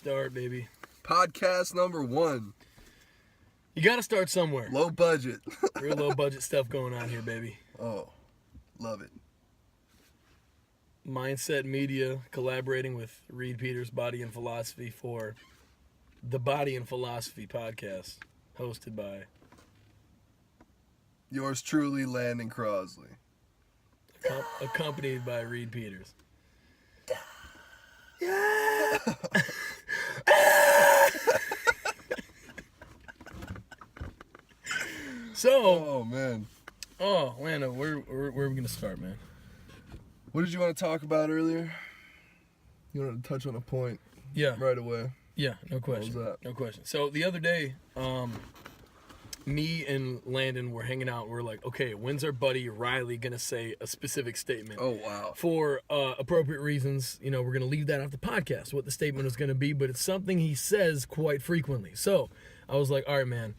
start, baby. Podcast number 1. You got to start somewhere. Low budget. Real low budget stuff going on here, baby. Oh, love it. Mindset Media collaborating with Reid Peters, Body and Philosophy for the Body and Philosophy podcast, hosted by Yours truly, Landon Crosley. accompanied by Reid Peters. Yeah. Oh man, Lando, where are we gonna start, man? what did you want to talk about earlier? You wanted to touch on a point Yeah, right away. yeah, no question. What was that? No question. So the other day, me and Landon were hanging out. We're like, okay, when's our buddy Riley gonna say a specific statement? Oh wow. For appropriate reasons, you know, we're going to leave that off the podcast, what the statement is going to be, but it's something he says quite frequently. So I was like, all right, man,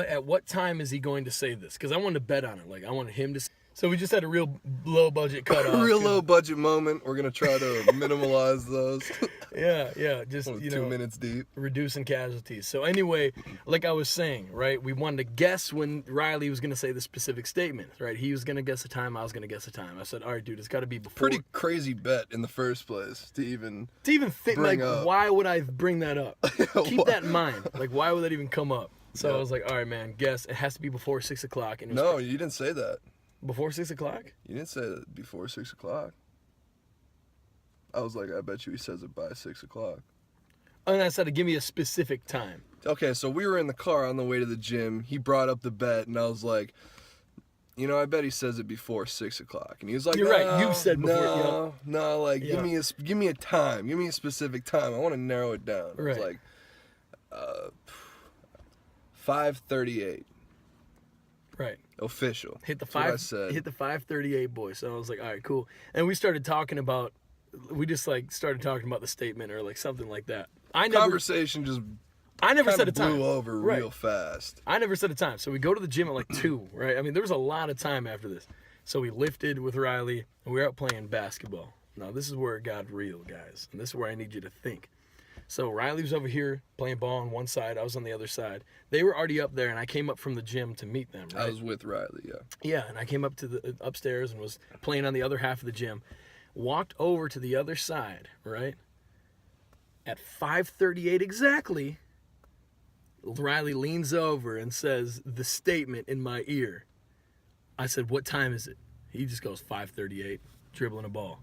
at what time is he going to say this? Because I wanted to bet on it. Like, I wanted him to. So we just had a real low budget cutoff. Real low budget moment. We're going to try to minimalize those. Yeah, just, Only you 2 know, minutes deep. reducing casualties. So anyway, like I was saying, right, we wanted to guess when Riley was going to say the specific statement, right? He was going to guess a time, I was going to guess a time. I said, all right, dude, it's got to be before. Pretty crazy bet in the first place to even think, bring like, up. why would I bring that up? Keep What? that in mind. Like, why would that even come up? So Yeah. I was like, all right, man, guess. It has to be before 6 o'clock. And it was No, you didn't say that. before 6 o'clock? You didn't say that before 6 o'clock. I was like, I bet you he says it by 6 o'clock. And I said, give me a specific time. Okay, so we were in the car on the way to the gym. He brought up the bet, and I was like, you know, I bet he says it before 6 o'clock. And he was like, You're right. You said before, No, you know. no, like Yeah. give me a time. Give me a specific time. I want to narrow it down. It was Right. like 5:38 Right. official. Hit the That's what I 5 said. hit the 5:38 boy. So I was like, all right, cool. And we started talking about started talking about the statement or like something like that. I never Conversation just said kind a of time. blew over Right. real fast. I never set a time. So we go to the gym at like 2, right? I mean, there was a lot of time after this. So we lifted with Riley, and we were out playing basketball. Now, this is where it got real, guys. And this is where I need you to think. So Riley was over here playing ball on one side. I was on the other side. They were already up there, and I came up from the gym to meet them, right? I was with Riley, yeah. Yeah, and I came up to the upstairs and was playing on the other half of the gym. Walked over to the other side, right? At 5:38 exactly, Riley leans over and says the statement in my ear. I said, what time is it? He just goes 5:38, dribbling a ball.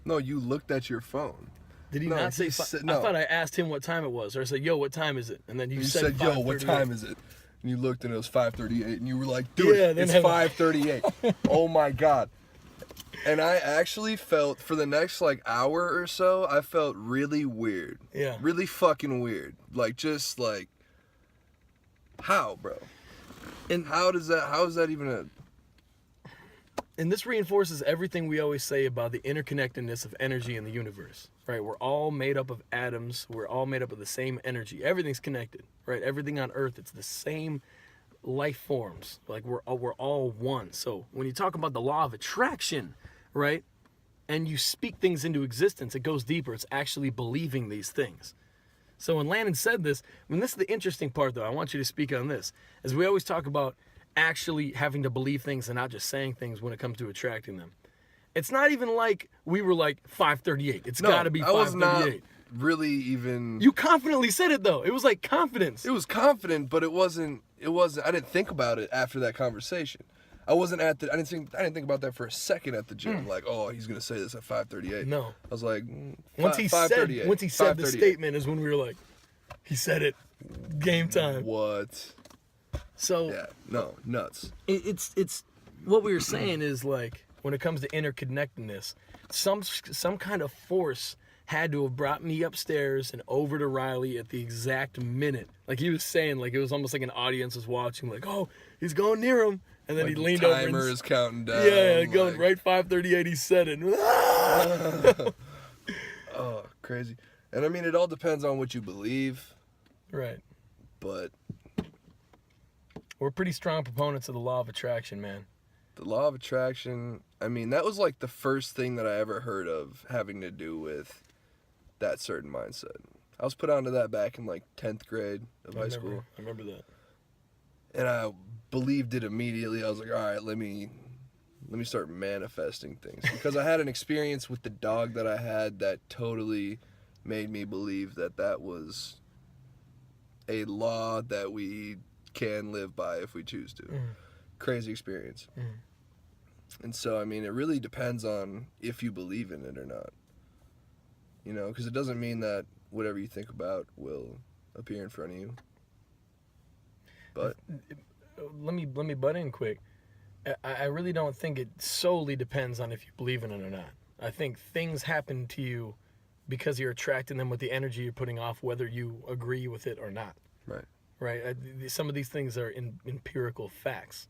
No, you looked at your phone. Did he No, not say he five? said- I no. thought I asked him what time it was. Or I said, yo, what time is it? And then you You said, said, yo, what 5:38. time is it? And you looked and it was 5:38, and you were like, dude, Yeah, then it's have- 5:38. Oh my God. And I actually felt, for the next like hour or so, I felt really weird. Yeah. Really fucking weird. Like, just like, how, bro? And How is that even a... And this reinforces everything we always say about the interconnectedness of energy in the universe, right? We're all made up of atoms. We're all made up of the same energy. Everything's connected, right? Everything on Earth, it's the same life forms. Like we're all one. So when you talk about the law of attraction, right? And you speak things into existence, it goes deeper. It's actually believing these things. So when Landon said this, I mean, this is the interesting part, though. I want you to speak on this. As we always talk about actually having to believe things and not just saying things when it comes to attracting them. It's not even like we were like 5:38. It's got to be 5:38. I was not really even... You confidently said it, though. It was like confidence. It was confident, but it wasn't... I didn't think about it after that conversation. I didn't think about that for a second at the gym. Like, oh, he's gonna say this at 5:38. No. I was like, Once he said the statement is when we were like, he said it. Game time. What? So Yeah, no, nuts. it's what we were saying is like when it comes to interconnectedness, some kind of force had to have brought me upstairs and over to Riley at the exact minute. Like he was saying, like it was almost like an audience was watching, like, oh, he's going near him. And then Like he leaned the over and timer is counting down. yeah, going like, right 5:38. He said it. Oh, crazy. And I mean, it all depends on what you believe, Right. but We're pretty strong proponents of the law of attraction, man. the law of attraction, I mean, that was like the first thing that I ever heard of having to do with that certain mindset. I was put onto that back in like 10th grade of high school. I remember that. And I believed it immediately. I was like, all right, let me start manifesting things. Because I had an experience with the dog that I had that totally made me believe that that was a law that we can live by if we choose to. Crazy experience. And so, I mean, it really depends on if you believe in it or not. You know, because it doesn't mean that whatever you think about will appear in front of you. But let me butt in quick. I really don't think it solely depends on if you believe in it or not. I think things happen to you because you're attracting them with the energy you're putting off, whether you agree with it or not. Right. Right. Some of these things are empirical facts.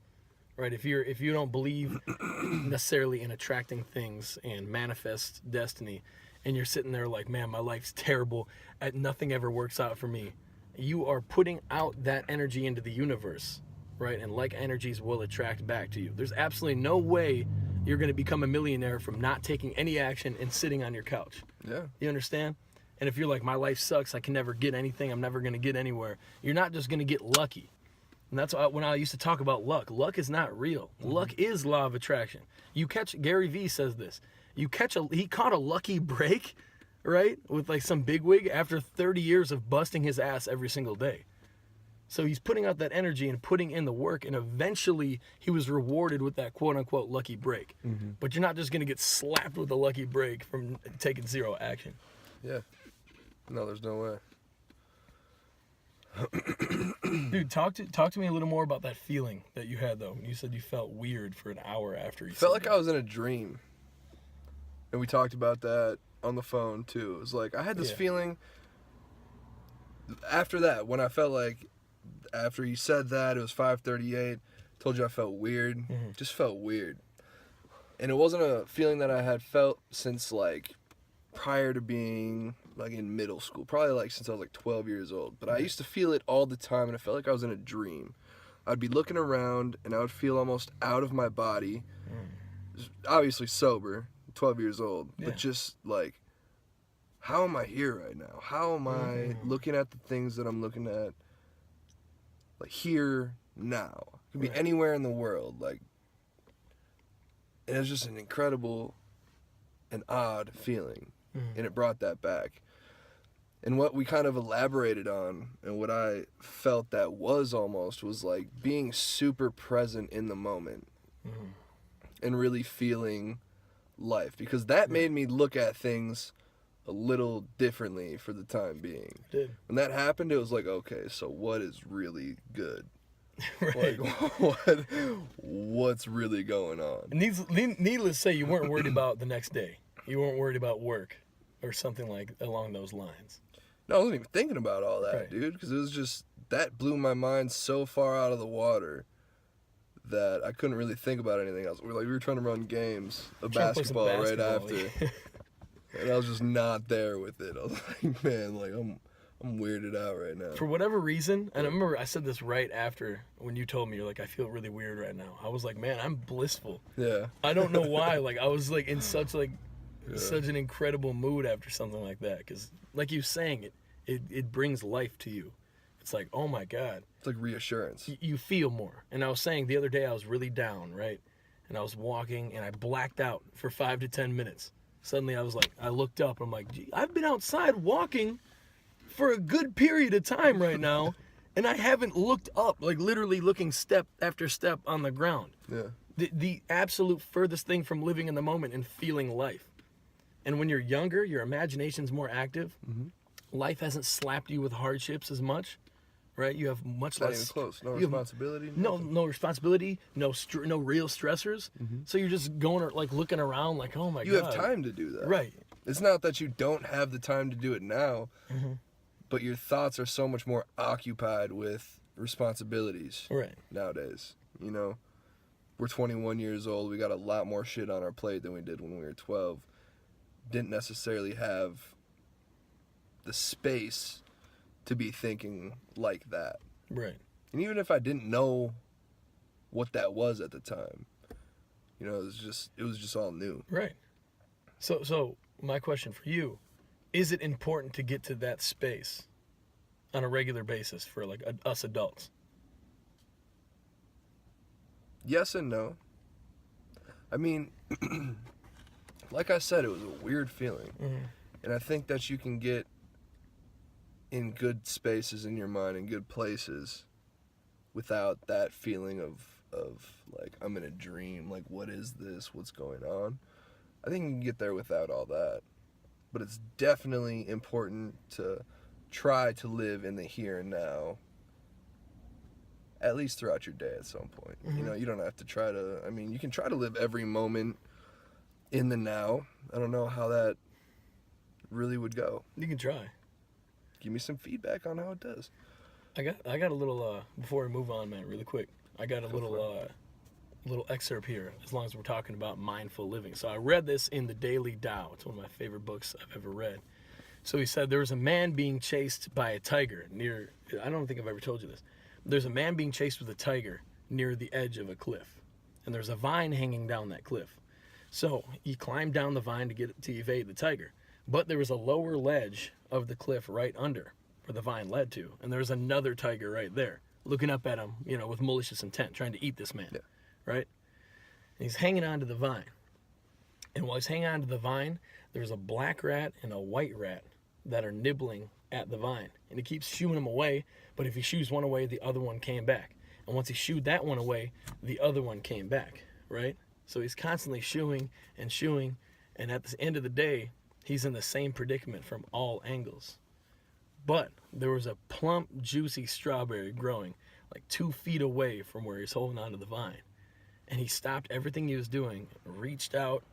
Right. If you don't believe necessarily in attracting things and manifest destiny, and you're sitting there like, man, my life's terrible, nothing ever works out for me, you are putting out that energy into the universe, right? And like energies will attract back to you. There's absolutely no way you're going to become a millionaire from not taking any action and sitting on your couch. yeah, You understand? And if you're like, my life sucks, I can never get anything, I'm never going to get anywhere, you're not just going to get lucky. And that's why when I used to talk about luck, luck is not real. Luck is law of attraction. You catch, Gary Vee says this, he caught a lucky break, right? With like some bigwig after 30 years of busting his ass every single day. So he's putting out that energy and putting in the work, and eventually he was rewarded with that quote unquote lucky break. But you're not just going to get slapped with a lucky break from taking zero action. yeah. No, there's no way. Dude, talk to me a little more about that feeling that you had though. You said you felt weird for an hour after you Felt said like that. I was in a dream. And we talked about that on the phone too. It was like I had this Yeah. feeling after that, when I felt like after you said that, it was 5:38, told you I felt weird. Just felt weird. And it wasn't a feeling that I had felt since like prior to being like in middle school, probably like since I was like 12 years old. But I used to feel it all the time, and it felt like I was in a dream. I'd be looking around and I would feel almost out of my body, obviously sober, 12 years old, Yeah. but just like, how am I here right now? How am I looking at the things that I'm looking at, like here now? It could be Right. anywhere in the world. Like, and it was just an incredible and odd feeling, and it brought that back. And what we kind of elaborated on, and what I felt that was almost, was like being super present in the moment and really feeling life, because that made me look at things a little differently for the time being. Did. When that happened, it was like, okay, so what is really good? Right. Like, what's really going on? Needless to say, you weren't worried about the next day. You weren't worried about work or something like along those lines. No, I wasn't even thinking about all that, Right. dude, because it was just, that blew my mind so far out of the water that I couldn't really think about anything else. We were trying to run games of Trying to play some basketball right basketball, after, and I was just not there with it. I was like, man, like I'm weirded out right now. For whatever reason, and I remember I said this right after when you told me, you're like, I feel really weird right now. I was like, man, I'm blissful. Yeah. I don't know why. Like, I was like in such an incredible mood after something like that. Because like you saying, it brings life to you. It's like, oh my God. It's like reassurance. You feel more. And I was saying the other day I was really down, right? And I was walking and I blacked out for 5 to 10 minutes. Suddenly I was like, I looked up. I'm like, gee, I've been outside walking for a good period of time right now, and I haven't looked up, like literally looking step after step on the ground. Yeah. The absolute furthest thing from living in the moment and feeling life. And when you're younger, your imagination's more active. Life hasn't slapped you with hardships as much, right? You have much Not less. even close. No you have responsibility. No nothing. responsibility, no real stressors. So you're just going like looking around like, oh my You God. have time to do that. Right. It's not that you don't have the time to do it now, but your thoughts are so much more occupied with responsibilities Right. nowadays. You know, we're 21 years old. We got a lot more shit on our plate than we did when we were 12. Didn't necessarily have the space to be thinking like that. Right. And even if I didn't know what that was at the time, you know, it was just all new. Right. So my question for you is it important to get to that space on a regular basis for like us adults? Yes and no. I mean, like I said, it was a weird feeling. Mm-hmm. And I think that you can get in good spaces in your mind, in good places, without that feeling of like, I'm in a dream, like, what is this, what's going on? I think you can get there without all that. But it's definitely important to try to live in the here and now, at least throughout your day at some point. Mm-hmm. You know, you don't have to try to, I mean, you can try to live every moment in the now. I don't know how that really would go. You can try. Give me some feedback on how it does. I got a little before we move on, man, really quick. I got a little excerpt here, as long as we're talking about mindful living. So I read this in the Daily Tao. It's one of my favorite books I've ever read. So he said there was a man being chased by a tiger near, I don't think I've ever told you this. There's a man being chased with a tiger near the edge of a cliff. And there's a vine hanging down that cliff. So he climbed down the vine to evade the tiger. But there was a lower ledge of the cliff right under where the vine led to. And there was another tiger right there, looking up at him, you know, with malicious intent, trying to eat this man. Yeah. Right? And he's hanging onto the vine. And while he's hanging onto the vine, there's a black rat and a white rat that are nibbling at the vine. And he keeps shooing them away, but if he shoos one away, the other one came back. And once he shooed that one away, the other one came back, right? So he's constantly shooing, and at the end of the day, he's in the same predicament from all angles. But there was a plump, juicy strawberry growing like 2 feet away from where he's holding onto the vine. And he stopped everything he was doing, reached out,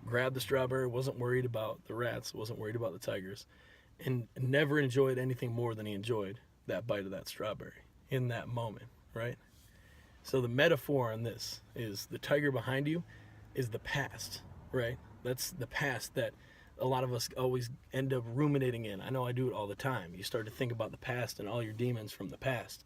grabbed the strawberry, wasn't worried about the rats, wasn't worried about the tigers, and never enjoyed anything more than he enjoyed that bite of that strawberry in that moment, right? So the metaphor on this is the tiger behind you is the past, right? That's the past that a lot of us always end up ruminating in. I know I do it all the time. You start to think about the past and all your demons from the past.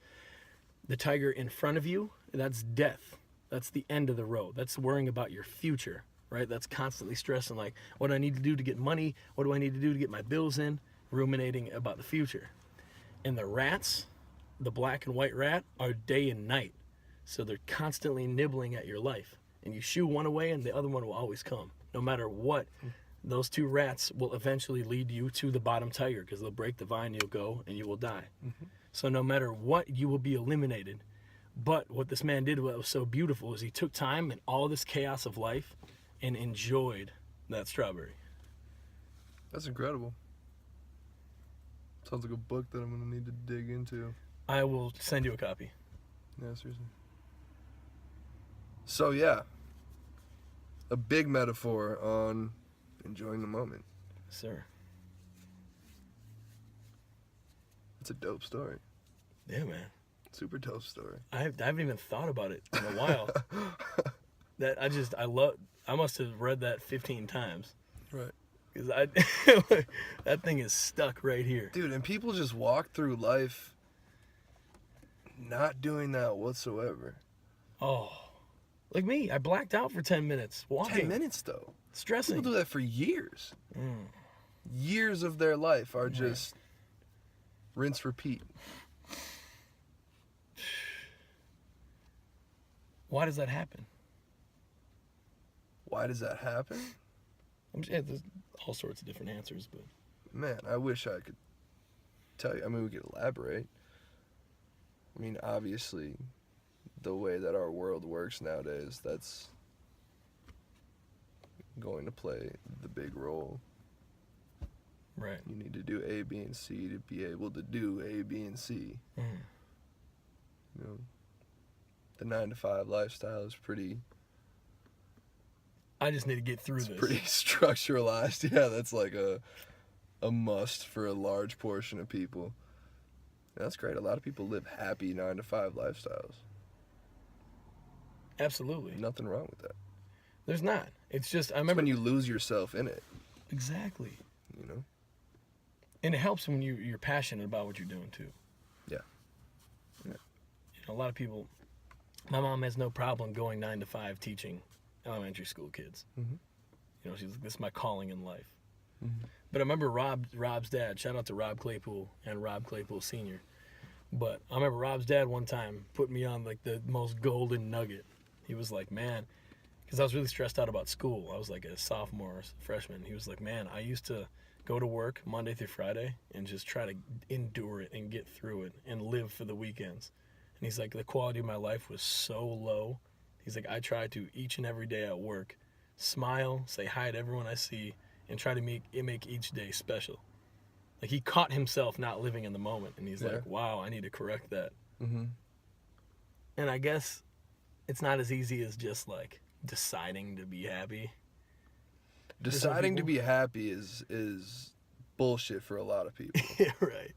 The tiger in front of you, that's death. That's the end of the road. That's worrying about your future, right? That's constantly stressing like, what do I need to do to get money? What do I need to do to get my bills in? Ruminating about the future. And the rats, the black and white rat, are day and night. So they're constantly nibbling at your life. And you shoo one away and the other one will always come. No matter what, those two rats will eventually lead you to the bottom tiger because they'll break the vine, you'll go, and you will die. Mm-hmm. So no matter what, you will be eliminated. But what this man did, what was so beautiful, is he took time in all this chaos of life and enjoyed that strawberry. That's incredible. Sounds like a book that I'm going to need to dig into. I will send you a copy. Yeah, seriously. So, yeah. A big metaphor on enjoying the moment. Sir. It's a dope story. Yeah, man. Super dope story. I haven't even thought about it in a while. I must have read that 15 times. Right. Because that thing is stuck right here. Dude, and people just walk through life not doing that whatsoever. Oh. Like me, I blacked out for 10 minutes walking. 10 minutes, though. Stressing. People do that for years. Years of their life are just rinse, repeat. Why does that happen? Why does that happen? There's all sorts of different answers, but... Man, I wish I could tell you. I mean, we could elaborate. I mean, obviously, the way that our world works nowadays, that's going to play the big role. Right. You need to do A, B, and C to be able to do A, B, and C. Mm. You know, the 9-to-5 lifestyle is pretty... I just need to get through this. It's pretty structuralized. Yeah, that's like a must for a large portion of people. And that's great. A lot of people live happy 9-to-5 lifestyles. Absolutely. Nothing wrong with that. There's not. It's just, I It's remember... when you lose yourself in it. Exactly. You know? And it helps when you're passionate about what you're doing, too. Yeah. You know, a lot of people... My mom has no problem going 9 to 5 teaching elementary school kids. Mm-hmm. You know, she's like, this is my calling in life. But I remember Rob's dad. Shout out to Rob Claypool and Rob Claypool Sr. But I remember Rob's dad one time put me on like the most golden nugget. He was like, man, because I was really stressed out about school. I was like a sophomore, freshman. He was like, man, I used to go to work Monday through Friday and just try to endure it and get through it and live for the weekends. And he's like, the quality of my life was so low. He's like, I try to each and every day at work smile, say hi to everyone I see, and try to make each day special. Like, he caught himself not living in the moment, and he's like, wow, I need to correct that. Mm-hmm. And I guess it's not as easy as just like deciding to be happy. Deciding to be happy is bullshit for a lot of people. Yeah, right.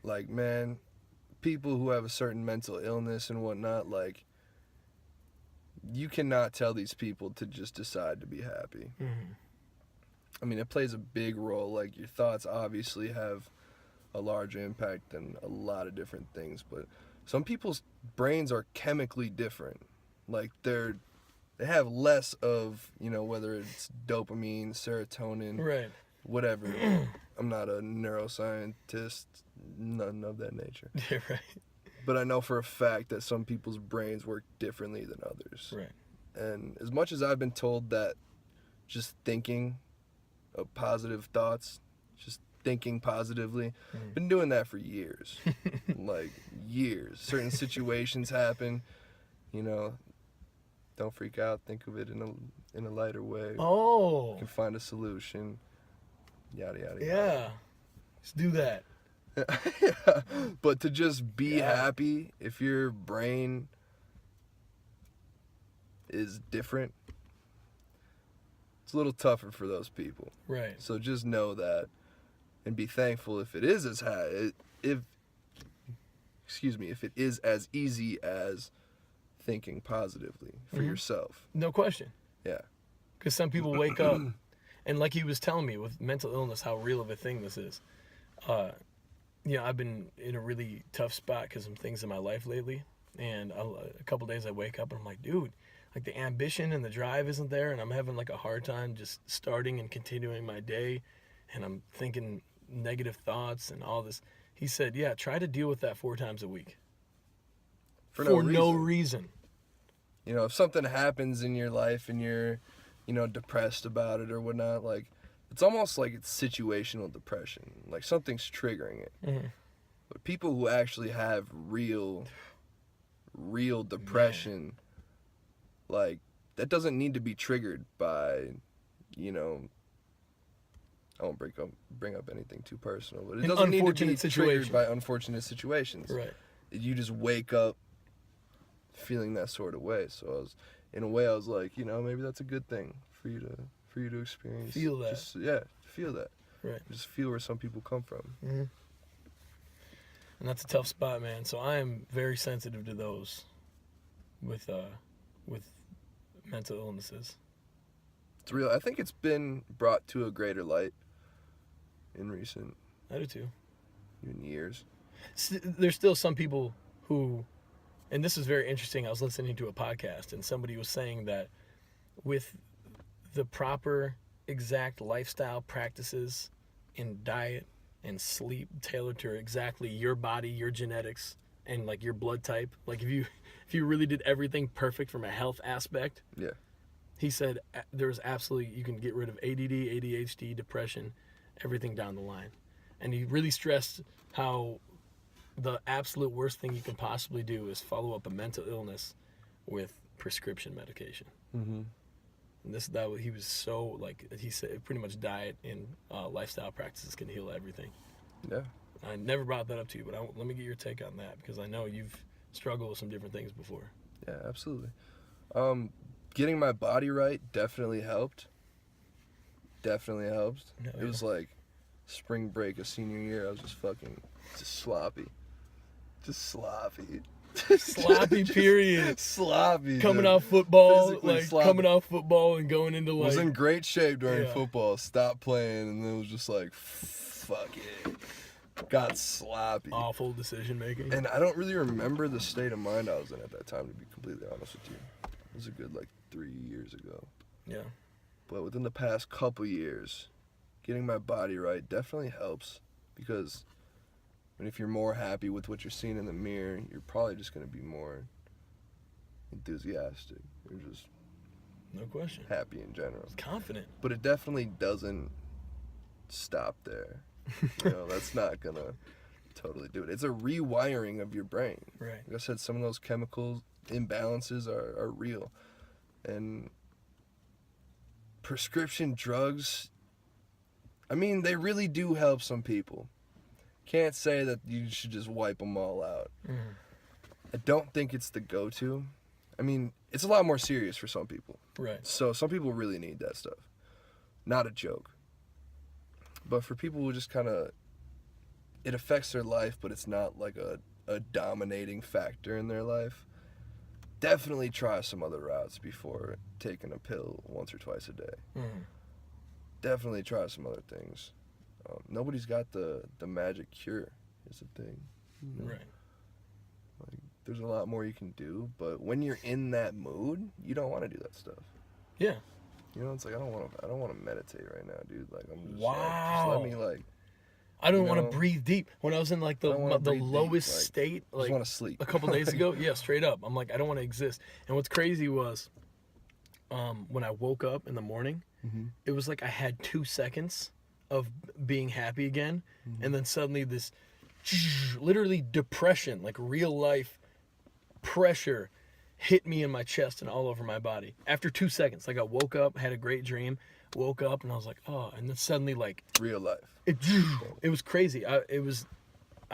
Like, man, people who have a certain mental illness and whatnot, like, you cannot tell these people to just decide to be happy. Mm-hmm. I mean, it plays a big role. Like, your thoughts obviously have a larger impact than a lot of different things, but some people's brains are chemically different. Like, they have less of, you know, whether it's dopamine, serotonin, Right. whatever. I'm not a neuroscientist, none of that nature. Yeah, right. But I know for a fact that some people's brains work differently than others. Right. And as much as I've been told that just thinking of positive thoughts, just thinking positively, been doing that for years. Like, years. Certain situations happen, you know, don't freak out, think of it in a lighter way. Oh. You can find a solution. Yada yada yada. Yeah. Let's do that. Yeah. But to just be happy, if your brain is different, it's a little tougher for those people. Right. So just know that and be thankful if it is if it is as easy as thinking positively for yourself. No question. Yeah. Because some people wake up, and like he was telling me with mental illness, how real of a thing this is. You know, I've been in a really tough spot because of things in my life lately. And a couple days I wake up and I'm like, dude, like the ambition and the drive isn't there. And I'm having like a hard time just starting and continuing my day. And I'm thinking negative thoughts and all this. He said, yeah, try to deal with that 4 times a week. For no reason. You know, if something happens in your life and you're, you know, depressed about it or whatnot, like, it's almost like it's situational depression. Like, something's triggering it. Mm-hmm. But people who actually have real depression, like, that doesn't need to be triggered by, you know, I won't bring up anything too personal, but it doesn't need to be triggered by unfortunate situations. Right. You just wake up feeling that sort of way. So I was like, you know, maybe that's a good thing for you to experience. Feel that. Just, feel that. Right. Just feel where some people come from. Mm-hmm. And that's a tough spot, man. So I am very sensitive to those with mental illnesses. It's real. I think it's been brought to a greater light in recent I do too. even years. There's still some people who, and this is very interesting. I was listening to a podcast and somebody was saying that with the proper exact lifestyle practices in diet and sleep tailored to exactly your body, your genetics, and like your blood type, like if you really did everything perfect from a health aspect, Yeah. he said there's absolutely, you can get rid of ADD, ADHD, depression, everything down the line. And he really stressed how the absolute worst thing you can possibly do is follow up a mental illness with prescription medication. Mm-hmm. And he was so, like, he said pretty much diet and lifestyle practices can heal everything. Yeah. I never brought that up to you, but let me get your take on that, because I know you've struggled with some different things before. Yeah, absolutely. Getting my body right definitely helped. Definitely helped. No, It was like spring break of senior year. I was just sloppy. Just sloppy. Sloppy period. Sloppy. Coming dude. off football, Physically like sloppy. coming off football and going into like. Was in great shape during Yeah. football. Stopped playing, and then it was just like, fuck it. Got sloppy. Awful decision making. And I don't really remember the state of mind I was in at that time, to be completely honest with you. It was a good 3 years ago. Yeah. But within the past couple years, getting my body right definitely helps, because if you're more happy with what you're seeing in the mirror, you're probably just going to be more enthusiastic. You're just No question. happy in general. It's confident. But it definitely doesn't stop there. That's not going to totally do it. It's a rewiring of your brain. Right. Like I said, some of those chemical imbalances are real. And prescription drugs, I mean, they really do help some people. Can't say that you should just wipe them all out. I don't think it's the go-to. I mean, it's a lot more serious for some people. Right. So some people really need that stuff. Not a joke. But for people who just kind of, it affects their life, but it's not like a dominating factor in their life, definitely try some other routes before taking a pill once or twice a day. Definitely try some other things. Nobody's got the magic cure, is the thing. Right. Like, there's a lot more you can do, but when you're in that mood, you don't want to do that stuff. Yeah. It's like I don't want to meditate right now, dude. Like I'm just wow. just let me like. I don't want to breathe deep. When I was in like the lowest state, like just want to sleep. a couple days ago, yeah, straight up, I'm like, I don't want to exist. And what's crazy was, when I woke up in the morning, it was like I had 2 seconds of being happy again, and then suddenly this, literally depression, like real life pressure, hit me in my chest and all over my body. After 2 seconds, like I woke up, had a great dream, woke up, and I was like, oh, and then suddenly like real life. It was crazy. I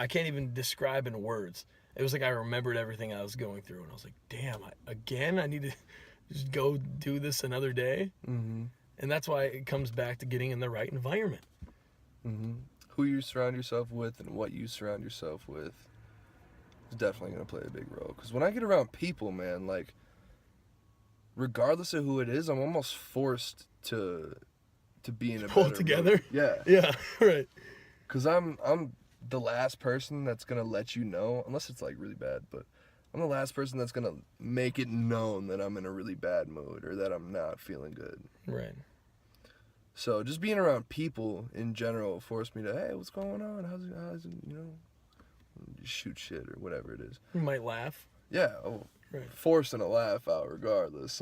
can't even describe in words. It was like I remembered everything I was going through, and I was like, damn, I need to just go do this another day. And that's why it comes back to getting in the right environment. Who you surround yourself with and what you surround yourself with is definitely going to play a big role. Because when I get around people, man, like, regardless of who it is, I'm almost forced to be in a pull better together. mood. Yeah. Yeah. Right. Because I'm the last person that's going to let you know, unless it's like really bad, but I'm the last person that's going to make it known that I'm in a really bad mood or that I'm not feeling good. Right. So just being around people in general forced me to, hey, what's going on? How's it, shoot shit or whatever it is. You might laugh. Yeah. Right. Forcing a laugh out regardless.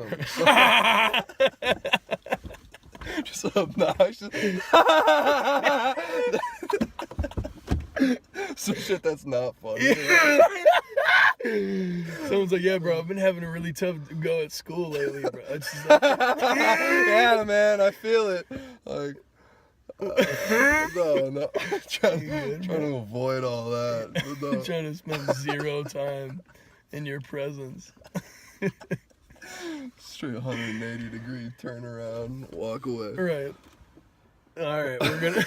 Just obnoxious. Some shit that's not funny. Someone's like, yeah, bro, I've been having a really tough go at school lately, bro. It's just like, yeah, man, I feel it. Like, no. trying to avoid all that. No. Trying to spend 0 time in your presence. Straight 180 degree turn around, walk away. Right. All right, we're gonna.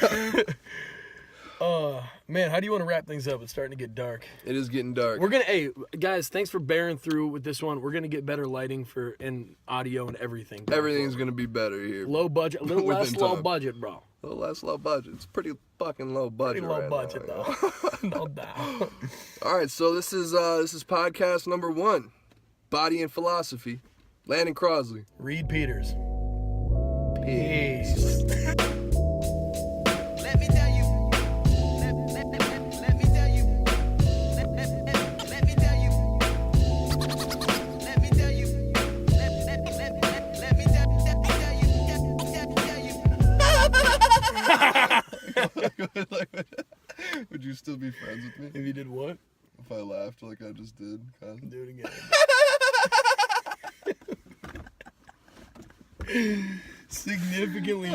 Man, how do you want to wrap things up? It's starting to get dark. It is getting dark. Hey, guys, thanks for bearing through with this one. We're gonna get better lighting and audio and everything. Everything's gonna be better here. Low budget, a little less Within low time. budget, bro. A little less low budget. It's pretty fucking low budget. Pretty low right budget now, though. No doubt. All right, so this is podcast number 1, Body and Philosophy. Landon Crosley. Reid Peters. Peace. Let me tell you. Let me tell you. Let me tell you. Let me tell you. Let me tell you. Would you still be friends with me If you did what? if I laughed like I just did? Do it again. Significantly,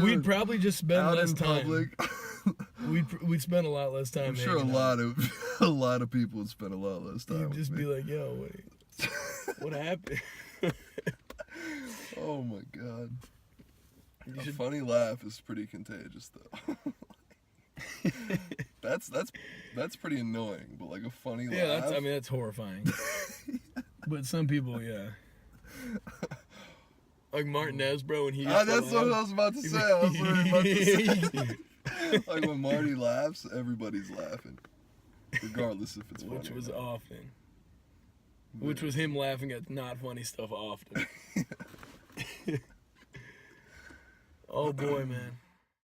we'd probably just spend Out less in time. public. We'd spend a lot less time. I'm sure a lot of people would spend a lot less time. You'd with just me. be like, yo, wait, what happened? Oh my god. You A should- funny laugh is pretty contagious though. That's pretty annoying, but like a funny Yeah, laugh. that's horrifying. But some people, yeah. Like Martinez, bro, when he used to That's what I laugh. was about to say. I was literally about to say. Like when Marty laughs, everybody's laughing, regardless if it's funny. Which was or not. often. Which was him laughing at not funny stuff often. Oh boy, man.